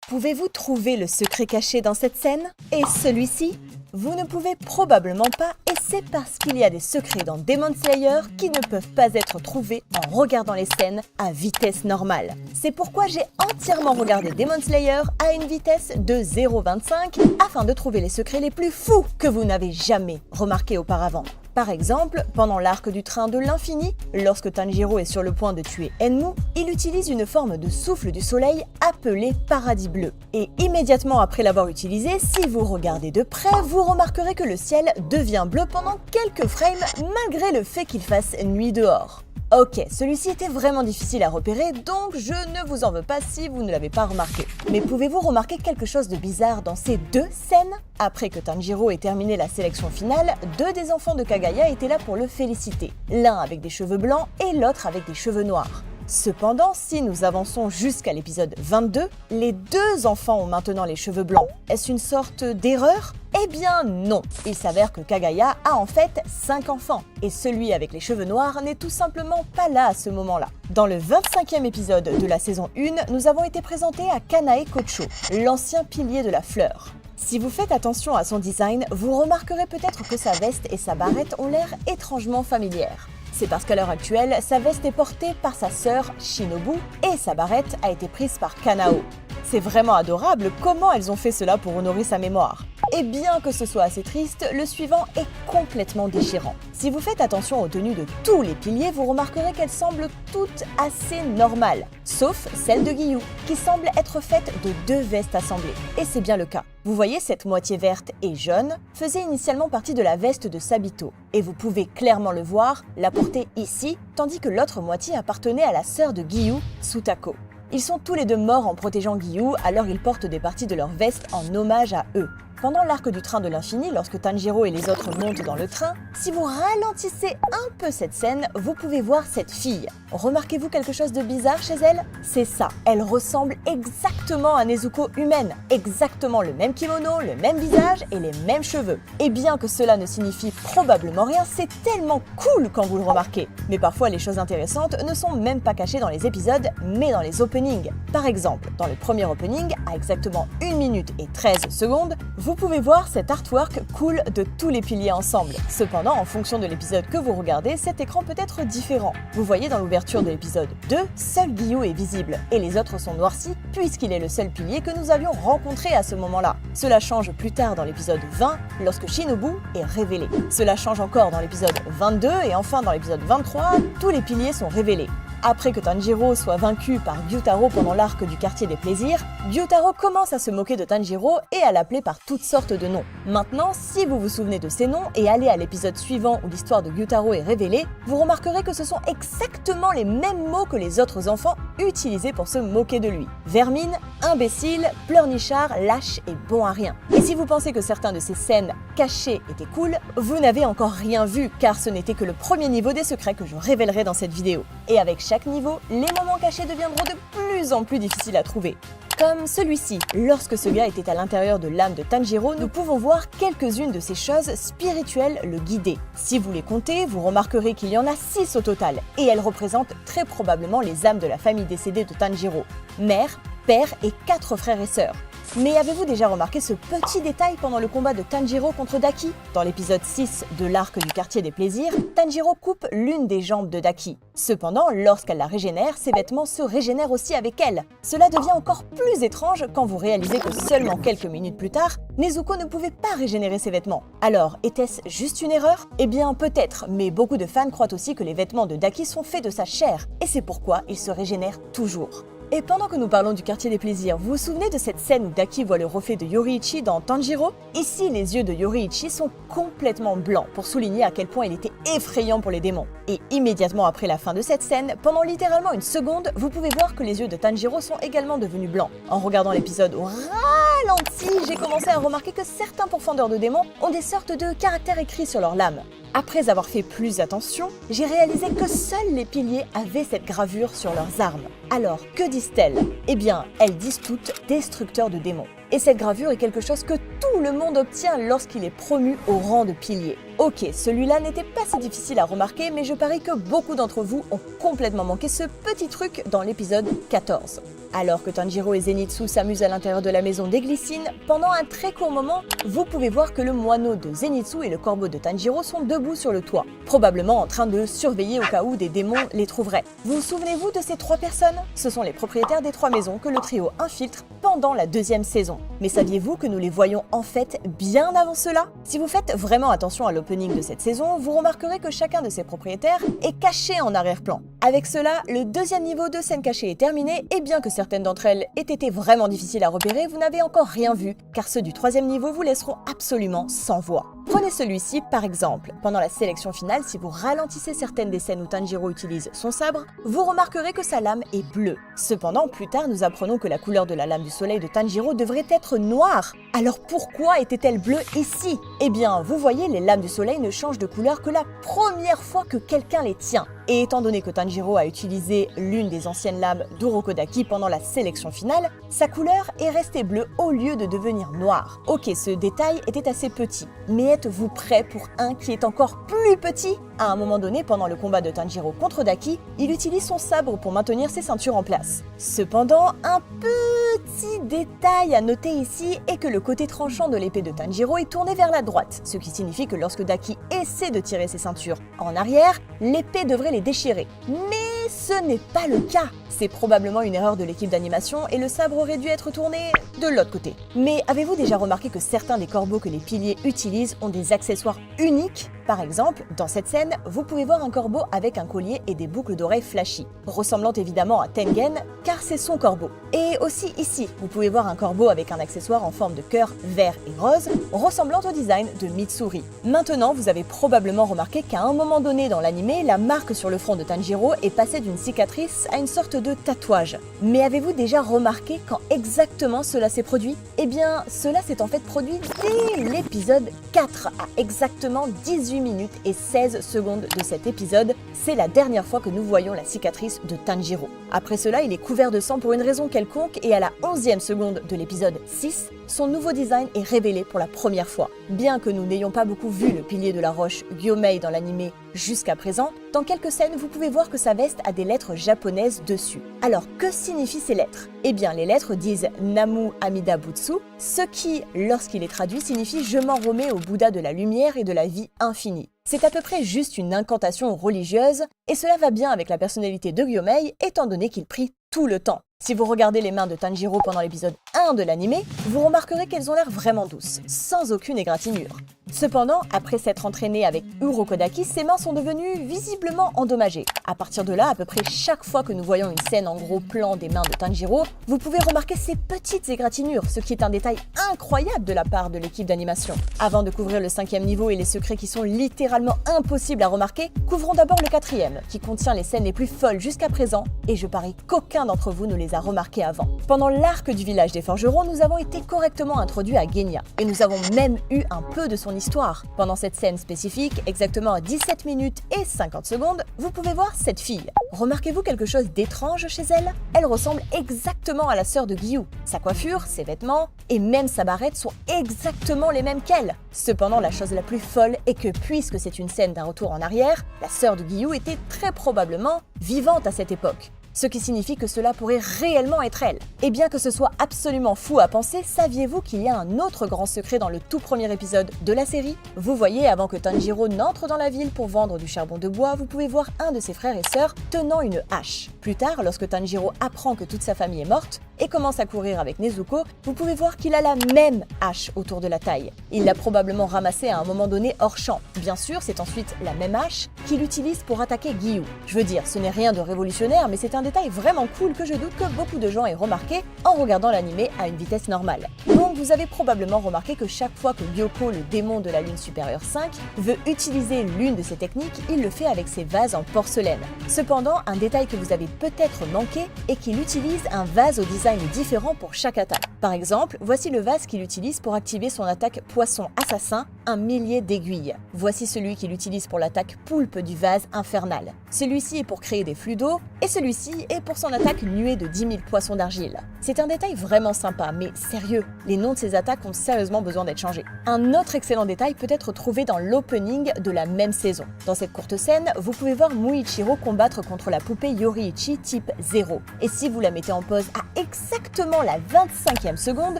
Pouvez-vous trouver le secret caché dans cette scène? Et celui-ci? Vous ne pouvez probablement pas, et c'est parce qu'il y a des secrets dans Demon Slayer qui ne peuvent pas être trouvés en regardant les scènes à vitesse normale. C'est pourquoi j'ai entièrement regardé Demon Slayer à une vitesse de 0,25 afin de trouver les secrets les plus fous que vous n'avez jamais remarqués auparavant. Par exemple, pendant l'arc du train de l'infini, lorsque Tanjiro est sur le point de tuer Enmu, il utilise une forme de souffle du soleil appelée paradis bleu. Et immédiatement après l'avoir utilisé, si vous regardez de près, vous remarquerez que le ciel devient bleu pendant quelques frames malgré le fait qu'il fasse nuit dehors. Ok, celui-ci était vraiment difficile à repérer, donc je ne vous en veux pas si vous ne l'avez pas remarqué. Mais pouvez-vous remarquer quelque chose de bizarre dans ces deux scènes? Après que Tanjiro ait terminé la sélection finale, deux des enfants de Kagaya étaient là pour le féliciter. L'un avec des cheveux blancs et l'autre avec des cheveux noirs. Cependant, si nous avançons jusqu'à l'épisode 22, les deux enfants ont maintenant les cheveux blancs. Est-ce une sorte d'erreur? Eh bien non. Il s'avère que Kagaya a en fait 5 enfants, et celui avec les cheveux noirs n'est tout simplement pas là à ce moment-là. Dans le 25e épisode de la saison 1, nous avons été présentés à Kanae Kocho, l'ancien pilier de la fleur. Si vous faites attention à son design, vous remarquerez peut-être que sa veste et sa barrette ont l'air étrangement familières. C'est parce qu'à l'heure actuelle, sa veste est portée par sa sœur Shinobu et sa barrette a été prise par Kanao. C'est vraiment adorable comment elles ont fait cela pour honorer sa mémoire. Et bien que ce soit assez triste, le suivant est complètement déchirant. Si vous faites attention aux tenues de tous les piliers, vous remarquerez qu'elles semblent toutes assez normales, sauf celle de Giyu, qui semble être faite de 2 vestes assemblées. Et c'est bien le cas. Vous voyez, cette moitié verte et jaune faisait initialement partie de la veste de Sabito. Et vous pouvez clairement le voir, la porter ici, tandis que l'autre moitié appartenait à la sœur de Giyu, Sutako. Ils sont tous les deux morts en protégeant Giyu, alors ils portent des parties de leur veste en hommage à eux. Pendant l'arc du train de l'infini, lorsque Tanjiro et les autres montent dans le train, si vous ralentissez un peu cette scène, vous pouvez voir cette fille. Remarquez-vous quelque chose de bizarre chez elle? C'est ça, elle ressemble exactement à Nezuko humaine. Exactement le même kimono, le même visage et les mêmes cheveux. Et bien que cela ne signifie probablement rien, c'est tellement cool quand vous le remarquez. Mais parfois les choses intéressantes ne sont même pas cachées dans les épisodes, mais dans les openings. Par exemple, dans le premier opening, à exactement 1 minute et 13 secondes, vous pouvez voir cet artwork cool de tous les piliers ensemble. Cependant, en fonction de l'épisode que vous regardez, cet écran peut être différent. Vous voyez dans l'ouverture de l'épisode 2, seul Giyu est visible, et les autres sont noircis puisqu'il est le seul pilier que nous avions rencontré à ce moment-là. Cela change plus tard dans l'épisode 20, lorsque Shinobu est révélé. Cela change encore dans l'épisode 22, et enfin dans l'épisode 23, tous les piliers sont révélés. Après que Tanjiro soit vaincu par Gyutaro pendant l'arc du quartier des plaisirs, Gyutaro commence à se moquer de Tanjiro et à l'appeler par toutes sortes de noms. Maintenant, si vous vous souvenez de ces noms et allez à l'épisode suivant où l'histoire de Gyutaro est révélée, vous remarquerez que ce sont exactement les mêmes mots que les autres enfants utilisés pour se moquer de lui. Vermine, imbécile, pleurnichard, lâche et bon à rien. Et si vous pensez que certains de ces scènes cachées étaient cool, vous n'avez encore rien vu car ce n'était que le premier niveau des secrets que je révélerai dans cette vidéo. Et avec chaque niveau, les moments cachés deviendront de plus en plus difficiles à trouver. Comme celui-ci, lorsque ce gars était à l'intérieur de l'âme de Tanjiro, nous pouvons voir quelques-unes de ces choses spirituelles le guider. Si vous les comptez, vous remarquerez qu'il y en a 6 au total, et elles représentent très probablement les âmes de la famille décédée de Tanjiro. Mère, père et 4 frères et sœurs. Mais avez-vous déjà remarqué ce petit détail pendant le combat de Tanjiro contre Daki? Dans l'épisode 6 de l'arc du quartier des plaisirs, Tanjiro coupe l'une des jambes de Daki. Cependant, lorsqu'elle la régénère, ses vêtements se régénèrent aussi avec elle. Cela devient encore plus étrange quand vous réalisez que seulement quelques minutes plus tard, Nezuko ne pouvait pas régénérer ses vêtements. Alors, était-ce juste une erreur? Eh bien peut-être, mais beaucoup de fans croient aussi que les vêtements de Daki sont faits de sa chair, et c'est pourquoi ils se régénèrent toujours. Et pendant que nous parlons du quartier des plaisirs, vous vous souvenez de cette scène où Daki voit le reflet de Yoriichi dans Tanjiro? Ici, les yeux de Yoriichi sont complètement blancs pour souligner à quel point il était effrayant pour les démons. Et immédiatement après la fin de cette scène, pendant littéralement 1 seconde, vous pouvez voir que les yeux de Tanjiro sont également devenus blancs. En regardant l'épisode au ralenti, j'ai commencé à remarquer que certains pourfendeurs de démons ont des sortes de caractères écrits sur leur lame. Après avoir fait plus attention, j'ai réalisé que seuls les piliers avaient cette gravure sur leurs armes. Alors, que disent-elles? Eh bien, elles disent toutes « destructeur de démons ». Et cette gravure est quelque chose que tout le monde obtient lorsqu'il est promu au rang de pilier. Ok, celui-là n'était pas si difficile à remarquer, mais je parie que beaucoup d'entre vous ont complètement manqué ce petit truc dans l'épisode 14. Alors que Tanjiro et Zenitsu s'amusent à l'intérieur de la maison des Glycines, pendant un très court moment, vous pouvez voir que le moineau de Zenitsu et le corbeau de Tanjiro sont debout sur le toit, probablement en train de surveiller au cas où des démons les trouveraient. Vous souvenez-vous de ces 3 personnes? Ce sont les propriétaires des 3 maisons que le trio infiltre pendant la 2e saison. Mais saviez-vous que nous les voyons en fait bien avant cela? Si vous faites vraiment attention à l'opening de cette saison, vous remarquerez que chacun de ces propriétaires est caché en arrière-plan. Avec cela, le 2e niveau de scène cachée est terminé, et bien que certaines d'entre elles aient été vraiment difficiles à repérer, vous n'avez encore rien vu, car ceux du 3e niveau vous laisseront absolument sans voix. Prenez celui-ci par exemple. Pendant la sélection finale, si vous ralentissez certaines des scènes où Tanjiro utilise son sabre, vous remarquerez que sa lame est bleue. Cependant, plus tard, nous apprenons que la couleur de la lame du soleil de Tanjiro devrait être noire. Alors pourquoi était-elle bleue ici? Eh bien, vous voyez, les lames du soleil ne changent de couleur que la première fois que quelqu'un les tient. Et étant donné que Tanjiro a utilisé l'une des anciennes lames d'Urokodaki pendant la sélection finale, sa couleur est restée bleue au lieu de devenir noire. Ok, ce détail était assez petit, mais êtes-vous prêt pour un qui est encore plus petit? À un moment donné, pendant le combat de Tanjiro contre Daki, il utilise son sabre pour maintenir ses ceintures en place. Cependant, un petit détail à noter ici est que le côté tranchant de l'épée de Tanjiro est tourné vers la droite, ce qui signifie que lorsque Daki essaie de tirer ses ceintures en arrière, l'épée devrait les déchirer. Mais ce n'est pas le cas. C'est probablement une erreur de l'équipe d'animation et le sabre aurait dû être tourné de l'autre côté. Mais avez-vous déjà remarqué que certains des corbeaux que les piliers utilisent ont des accessoires uniques? Par exemple, dans cette scène, vous pouvez voir un corbeau avec un collier et des boucles d'oreilles flashy, ressemblant évidemment à Tengen, car c'est son corbeau. Et aussi ici, vous pouvez voir un corbeau avec un accessoire en forme de cœur vert et rose, ressemblant au design de Mitsuri. Maintenant, vous avez probablement remarqué qu'à un moment donné dans l'anime, la marque sur le front de Tanjiro est passée d'une cicatrice à une sorte de tatouage. Mais avez-vous déjà remarqué quand exactement cela s'est produit? Eh bien, cela s'est en fait produit dès l'épisode 4, à exactement 18 minutes et 16 secondes de cet épisode. C'est la dernière fois que nous voyons la cicatrice de Tanjiro. Après cela, il est couvert de sang pour une raison quelconque et à la 11e seconde de l'épisode 6, son nouveau design est révélé pour la première fois. Bien que nous n'ayons pas beaucoup vu le pilier de la roche Gyomei dans l'anime jusqu'à présent, dans quelques scènes, vous pouvez voir que sa veste a des lettres japonaises dessus. Alors, que signifient ces lettres? Eh bien, les lettres disent Namu Amida Butsu, ce qui, lorsqu'il est traduit, signifie « Je m'en remets au Bouddha de la lumière et de la vie infinie ». C'est à peu près juste une incantation religieuse, et cela va bien avec la personnalité de Gyomei, étant donné qu'il prie tout le temps. Si vous regardez les mains de Tanjiro pendant l'épisode 1 de l'anime, vous remarquerez qu'elles ont l'air vraiment douces, sans aucune égratignure. Cependant, après s'être entraîné avec Urokodaki, ses mains sont devenues visiblement endommagées. À partir de là, à peu près chaque fois que nous voyons une scène en gros plan des mains de Tanjiro, vous pouvez remarquer ces petites égratignures, ce qui est un détail incroyable de la part de l'équipe d'animation. Avant de couvrir le 5e niveau et les secrets qui sont littéralement impossibles à remarquer, couvrons d'abord le 4e, qui contient les scènes les plus folles jusqu'à présent, et je parie qu'aucun d'entre vous ne les a remarquées avant. Pendant l'arc du village des forgerons, nous avons été correctement introduits à Genya, et nous avons même eu un peu de son histoire. Pendant cette scène spécifique, exactement à 17 minutes et 50 secondes, vous pouvez voir cette fille. Remarquez-vous quelque chose d'étrange chez elle? Elle ressemble exactement à la sœur de Giyu. Sa coiffure, ses vêtements et même sa barrette sont exactement les mêmes qu'elle. Cependant, la chose la plus folle est que puisque c'est une scène d'un retour en arrière, la sœur de Giyu était très probablement vivante à cette époque. Ce qui signifie que cela pourrait réellement être elle. Et bien que ce soit absolument fou à penser, saviez-vous qu'il y a un autre grand secret dans le tout premier épisode de la série? Vous voyez, avant que Tanjiro n'entre dans la ville pour vendre du charbon de bois, vous pouvez voir un de ses frères et sœurs tenant une hache. Plus tard, lorsque Tanjiro apprend que toute sa famille est morte et commence à courir avec Nezuko, vous pouvez voir qu'il a la même hache autour de la taille. Il l'a probablement ramassée à un moment donné hors champ. Bien sûr, c'est ensuite la même hache qu'il utilise pour attaquer Giyu. Je veux dire, ce n'est rien de révolutionnaire, mais c'est un détail vraiment cool que je doute que beaucoup de gens aient remarqué en regardant l'anime à une vitesse normale. Donc vous avez probablement remarqué que chaque fois que Gyoko, le démon de la lune supérieure 5, veut utiliser l'une de ses techniques, il le fait avec ses vases en porcelaine. Cependant, un détail que vous avez peut-être manqué est qu'il utilise un vase au design différent pour chaque attaque. Par exemple, voici le vase qu'il utilise pour activer son attaque poisson assassin, un millier d'aiguilles. Voici celui qu'il utilise pour l'attaque poulpe du vase infernal. Celui-ci est pour créer des flux d'eau, et celui-ci Lucy et pour son attaque nuée de 10 000 poissons d'argile. C'est un détail vraiment sympa, mais sérieux, les noms de ces attaques ont sérieusement besoin d'être changés. Un autre excellent détail peut être trouvé dans l'opening de la même saison. Dans cette courte scène, vous pouvez voir Muichiro combattre contre la poupée Yoriichi type 0. Et si vous la mettez en pause à exactement la 25e seconde,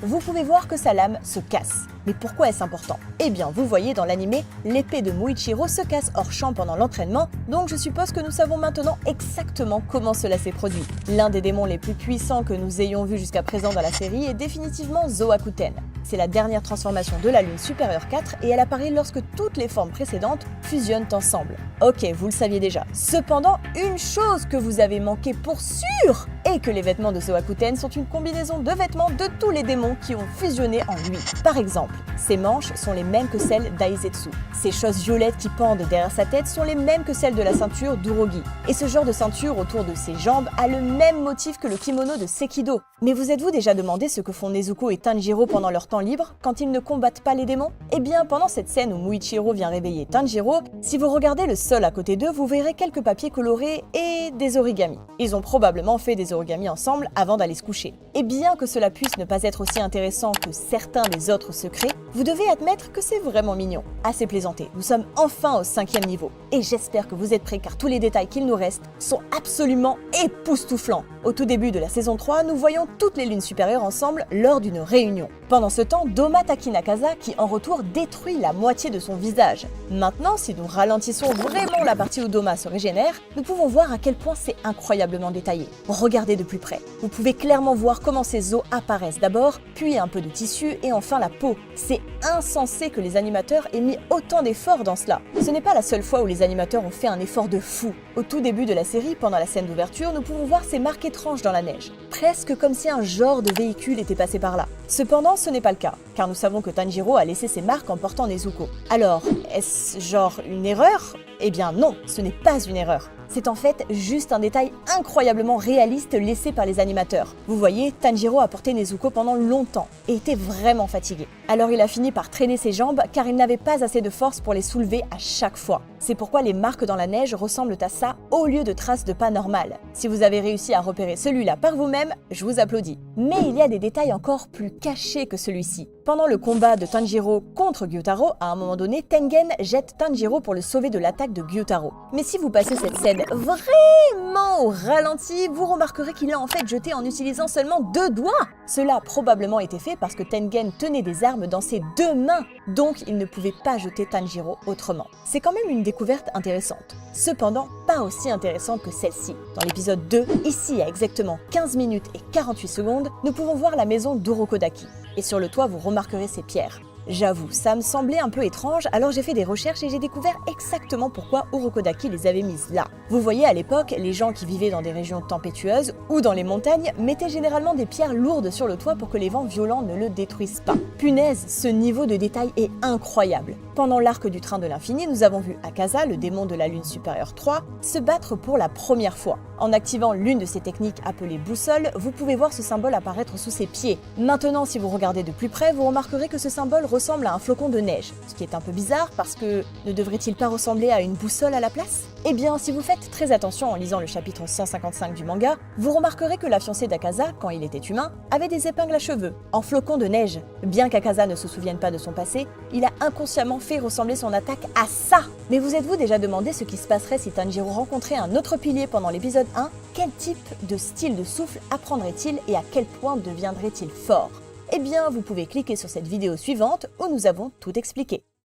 vous pouvez voir que sa lame se casse. Mais pourquoi est-ce important? Eh bien, vous voyez dans l'animé, l'épée de Muichiro se casse hors champ pendant l'entraînement, donc je suppose que nous savons maintenant exactement comment cela s'est produit. L'un des démons les plus puissants que nous ayons vu jusqu'à présent dans la série est définitivement Zoakuten. C'est la dernière transformation de la Lune supérieure 4 et elle apparaît lorsque toutes les formes précédentes fusionnent ensemble. Ok, vous le saviez déjà. Cependant, une chose que vous avez manqué pour sûr est que les vêtements de Zoakuten sont une combinaison de vêtements de tous les démons qui ont fusionné en lui. Par exemple, ses manches sont les mêmes que celles d'Aizetsu. Ses choses violettes qui pendent derrière sa tête sont les mêmes que celles de la ceinture d'Urogi. Et ce genre de ceinture autour de ses jambes a le même motif que le kimono de Sekido. Mais vous êtes-vous déjà demandé ce que font Nezuko et Tanjiro pendant leur temps libre, quand ils ne combattent pas les démons? Eh bien, pendant cette scène où Muichiro vient réveiller Tanjiro, si vous regardez le sol à côté d'eux, vous verrez quelques papiers colorés et des origamis. Ils ont probablement fait des origamis ensemble avant d'aller se coucher. Et bien que cela puisse ne pas être aussi intéressant que certains des autres secrets, vous devez admettre que c'est vraiment mignon. Assez plaisanté, nous sommes enfin au 5e niveau. Et j'espère que vous êtes prêts car tous les détails qu'il nous reste sont absolument époustouflants. Au tout début de la saison 3, nous voyons toutes les lunes supérieures ensemble lors d'une réunion. Pendant ce temps, Doma taki Nakaza qui en retour détruit la moitié de son visage. Maintenant, si nous ralentissons vraiment la partie où Doma se régénère, nous pouvons voir à quel point c'est incroyablement détaillé. Regardez de plus près. Vous pouvez clairement voir comment ces os apparaissent d'abord, puis un peu de tissu et enfin la peau. C'est insensé que les animateurs aient mis autant d'efforts dans cela. Ce n'est pas la seule fois où les animateurs ont fait un effort de fou. Au tout début de la série, pendant la scène d'ouverture, nous pouvons voir ces marques étranges dans la neige. Presque comme si un genre de véhicule était passé par là. Cependant, ce n'est pas le cas, car nous savons que Tanjiro a laissé ses marques en portant Nezuko. Alors, est-ce genre une erreur? Eh bien non, ce n'est pas une erreur. C'est en fait juste un détail incroyablement réaliste laissé par les animateurs. Vous voyez, Tanjiro a porté Nezuko pendant longtemps et était vraiment fatigué. Alors il a fini par traîner ses jambes car il n'avait pas assez de force pour les soulever à chaque fois. C'est pourquoi les marques dans la neige ressemblent à ça au lieu de traces de pas normales. Si vous avez réussi à repérer celui-là par vous-même, je vous applaudis. Mais il y a des détails encore plus cachés que celui-ci. Pendant le combat de Tanjiro contre Gyutaro, à un moment donné, Tengen jette Tanjiro pour le sauver de l'attaque de Gyutaro. Mais si vous passez cette scène vraiment au ralenti, vous remarquerez qu'il a en fait jeté en utilisant seulement 2 doigts. Cela a probablement été fait parce que Tengen tenait des armes dans ses 2 mains, donc il ne pouvait pas jeter Tanjiro autrement. C'est quand même une découverte intéressante. Cependant, pas aussi intéressante que celle-ci. Dans l'épisode 2, ici à exactement 15 minutes et 48 secondes, nous pouvons voir la maison d'Urokodaki. Et sur le toit, vous remarquerez ces pierres. J'avoue, ça me semblait un peu étrange, alors j'ai fait des recherches et j'ai découvert exactement pourquoi Urokodaki les avait mises là. Vous voyez, à l'époque, les gens qui vivaient dans des régions tempétueuses ou dans les montagnes mettaient généralement des pierres lourdes sur le toit pour que les vents violents ne le détruisent pas. Punaise, ce niveau de détail est incroyable. Pendant l'arc du train de l'infini, nous avons vu Akaza, le démon de la lune supérieure 3, se battre pour la première fois. En activant l'une de ces techniques appelée boussole, vous pouvez voir ce symbole apparaître sous ses pieds. Maintenant, si vous regardez de plus près, vous remarquerez que ce symbole ressemble à un flocon de neige, ce qui est un peu bizarre parce que ne devrait-il pas ressembler à une boussole à la place? Eh bien, si vous faites très attention en lisant le chapitre 155 du manga, vous remarquerez que la fiancée d'Akaza, quand il était humain, avait des épingles à cheveux, en flocons de neige. Bien qu'Akaza ne se souvienne pas de son passé, il a inconsciemment fait ressembler son attaque à ça. Mais vous êtes-vous déjà demandé ce qui se passerait si Tanjiro rencontrait un autre pilier pendant l'épisode 1? Quel type de style de souffle apprendrait-il et à quel point deviendrait-il fort? Eh bien, vous pouvez cliquer sur cette vidéo suivante où nous avons tout expliqué.